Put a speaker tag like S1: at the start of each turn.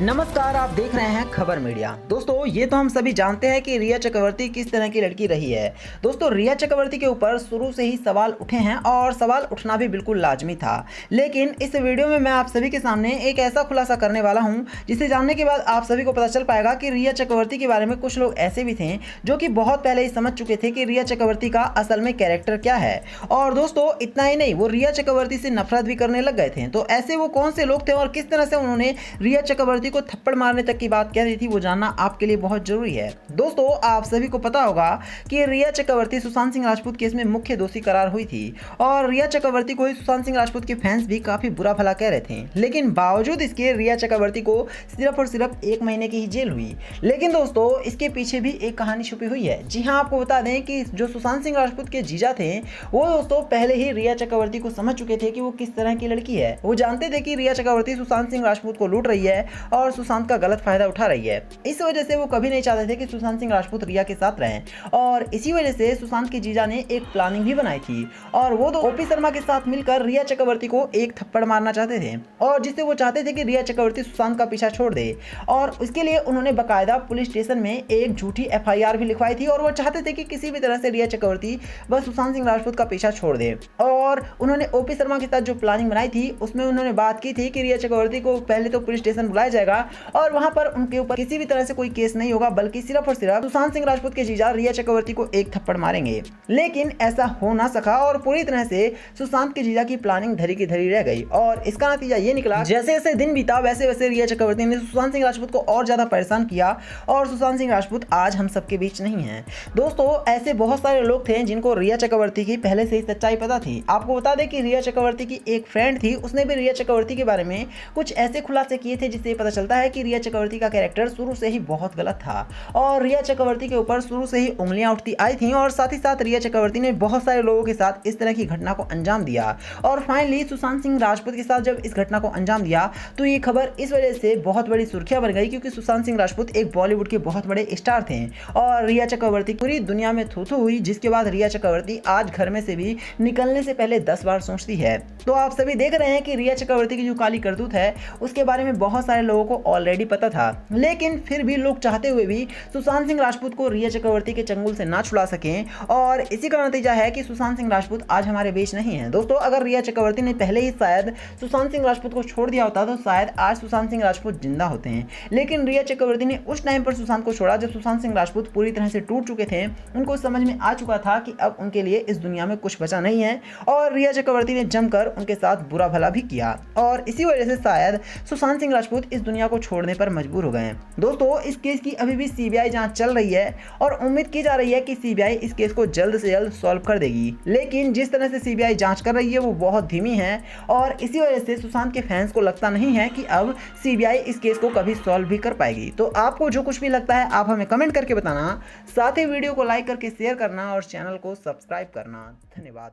S1: नमस्कार, आप देख रहे हैं खबर मीडिया। दोस्तों, ये तो हम सभी जानते हैं कि रिया चक्रवर्ती किस तरह की लड़की रही है। दोस्तों, रिया चक्रवर्ती के ऊपर शुरू से ही सवाल उठे हैं और सवाल उठना भी बिल्कुल लाजमी था। लेकिन इस वीडियो में मैं आप सभी के सामने एक ऐसा खुलासा करने वाला हूं जिसे जानने के बाद आप सभी को पता चल पाएगा कि रिया चक्रवर्ती के बारे में कुछ लोग ऐसे भी थे जो कि बहुत पहले ही समझ चुके थे कि रिया चक्रवर्ती का असल में कैरेक्टर क्या है। और दोस्तों, इतना ही नहीं, वो रिया चक्रवर्ती से नफरत भी करने लग गए थे। तो ऐसे वो कौन से लोग थे और किस तरह से उन्होंने रिया चक्रवर्ती को थप्पड़ मारने तक की बात कह दी थी, वो जानना आपके लिए बहुत जरूरी है। दोस्तों, आप सभी को पता होगा कि रिया चक्रवर्ती सुशांत सिंह राजपूत केस में मुख्य दोषी करार हुई थी और रिया चक्रवर्ती को ही सुशांत सिंह राजपूत के फैंस भी काफी बुरा भला कह रहे थे। लेकिन बावजूद इसके रिया चक्रवर्ती को सिर्फ और सिर्फ 1 महीने की ही जेल हुई। लेकिन दोस्तों, इसके पीछे भी एक कहानी छुपी हुई है। जी हाँ, आपको बता दें कि जो सुशांत सिंह राजपूत के जीजा थे वो दोस्तों पहले ही रिया चक्रवर्ती को समझ चुके थे कि वो किस तरह की लड़की है। वो जानते थे कि रिया चक्रवर्ती सुशांत सिंह राजपूत को लूट रही है और सुशांत का गलत फायदा उठा रही है। इस वजह से वो कभी नहीं चाहते थे कि सुशांत सिंह राजपूत रिया के साथ रहें और इसी वजह से सुशांत के जीजा ने एक प्लानिंग भी बनाई थी और वो ओपी शर्मा के साथ मिलकर रिया चक्रवर्ती को एक थप्पड़ मारना चाहते थे और जिससे वो चाहते थे कि रिया चक्रवर्ती सुशांत का पीछा छोड़ दे। और उसके लिए उन्होंने बाकायदा पुलिस स्टेशन में एक झूठी FIR भी लिखवाई थी और वो चाहते थे कि किसी भी तरह से रिया चक्रवर्ती वह सुशांत सिंह राजपूत का पीछा छोड़ दे। और उन्होंने ओपी शर्मा के साथ जो प्लानिंग बनाई थी उसमें उन्होंने बात की थी कि रिया चक्रवर्ती को पहले तो पुलिस स्टेशन बुलाया जाएगा और वहां पर उनके ऊपर किसी भी तरह से कोई केस नहीं होगा, बल्कि सिर्फ और सिर्फ सुशांत सिंह राजपूत के जीजा रिया चक्रवर्ती को एक थप्पड़ मारेंगे। लेकिन ऐसा हो ना सका और पूरी तरह से सुशांत के जीजा की प्लानिंग धरी की धरी रह गई और इसका नतीजा ये निकला, जैसे जैसे दिन बीता वैसे वैसे रिया चक्रवर्ती ने सुशांत सिंह राजपूत को और ज्यादा परेशान किया और सुशांत सिंह राजपूत आज हम सबके बीच नहीं है। दोस्तों, ऐसे बहुत सारे लोग थे जिनको रिया चक्रवर्ती की पहले से ही सच्चाई पता थी। आपको बता दें कि रिया चक्रवर्ती की एक फ्रेंड थी, उसने भी रिया चक्रवर्ती के बारे में कुछ ऐसे खुलासे किए थे जिससे पता चलता है कि रिया चक्रवर्ती का कैरेक्टर शुरू से ही बहुत गलत था और रिया चक्रवर्ती के ऊपर शुरू से ही उंगलियां उठती आई थी और साथ ही साथ रिया चक्रवर्ती ने बहुत सारे लोगों के साथ इस तरह की घटना को अंजाम दिया और फाइनली सुशांत सिंह राजपूत के साथ जब इस घटना को अंजाम दिया तो ये खबर इस वजह से बहुत बड़ी सुर्खियां बन गई क्योंकि सुशांत सिंह राजपूत एक बॉलीवुड के बहुत बड़े स्टार थे और रिया चक्रवर्ती पूरी दुनिया में थू-थू हुई, जिसके बाद रिया चक्रवर्ती आज घर में से भी निकलने से पहले 10 बार सोचती है। तो आप सभी देख रहे हैं कि रिया चक्रवर्ती की जो काली करतूत है उसके बारे में बहुत सारे लोगों को ऑलरेडी पता था, लेकिन फिर भी लोग चाहते हुए भी सुशांत सिंह राजपूत को रिया चक्रवर्ती के चंगुल से ना छुड़ा सकें और इसी का नतीजा है कि सुशांत सिंह राजपूत आज हमारे बीच नहीं है। दोस्तों, अगर रिया चक्रवर्ती ने पहले ही शायद सुशांत सिंह राजपूत को छोड़ दिया होता तो शायद आज सुशांत सिंह राजपूत जिंदा होते हैं। लेकिन रिया चक्रवर्ती ने उस टाइम पर सुशांत को छोड़ा जब सुशांत सिंह राजपूत पूरी तरह से टूट चुके थे। उनको समझ में आ चुका था कि अब उनके लिए इस दुनिया में कुछ बचा नहीं है और रिया चक्रवर्ती ने जमकर उनके साथ बुरा भला भी किया और इसी वजह से शायद सुशांत सिंह राजपूत इस दुनिया को छोड़ने पर मजबूर हो गए हैं। दोस्तों, इस केस की अभी भी CBI जांच चल रही है और उम्मीद की जा रही है कि CBI इस केस को जल्द से जल्द सॉल्व कर देगी। लेकिन जिस तरह से CBI जांच कर रही है वो बहुत धीमी है और इसी वजह से सुशांत के फैंस को लगता नहीं है कि अब CBI इस केस को कभी सॉल्व भी कर पाएगी। तो आपको जो कुछ भी लगता है आप हमें कमेंट करके बताना, साथ ही वीडियो को लाइक करके शेयर करना और चैनल को सब्सक्राइब करना। धन्यवाद।